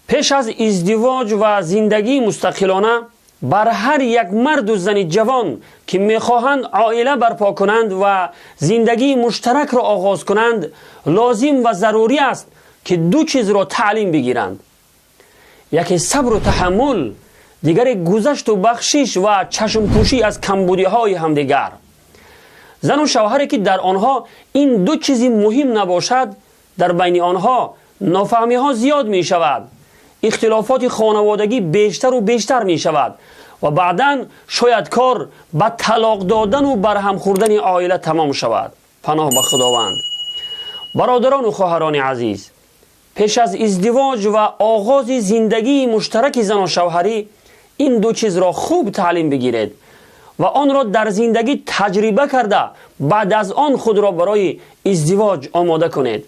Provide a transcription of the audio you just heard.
پیش از ازدواج و زندگی مستقلانه بر هر یک مرد و زن جوان که میخواهند عائله برپا کنند و زندگی مشترک را آغاز کنند لازم و ضروری است که دو چیز را تعلیم بگیرند. یکی صبر و تحمل، دیگر گذشت و بخشش و چشم پوشی از کمبودی های همدیگر. زن و شوهری که در آنها این دو چیزی مهم نباشد در بین آنها نافهمی ها زیاد می شود، اختلافات خانوادگی بیشتر و بیشتر می شود و بعداً شاید کار به طلاق دادن و برهم خوردن عائله تمام شود. پناه به خداوند. برادران و خواهران عزیز، پیش از ازدواج و آغاز زندگی مشترک زن و شوهری این دو چیز را خوب تعلیم بگیرید و آن را در زندگی تجربه کرده بعد از آن خود را برای ازدواج آماده کنید.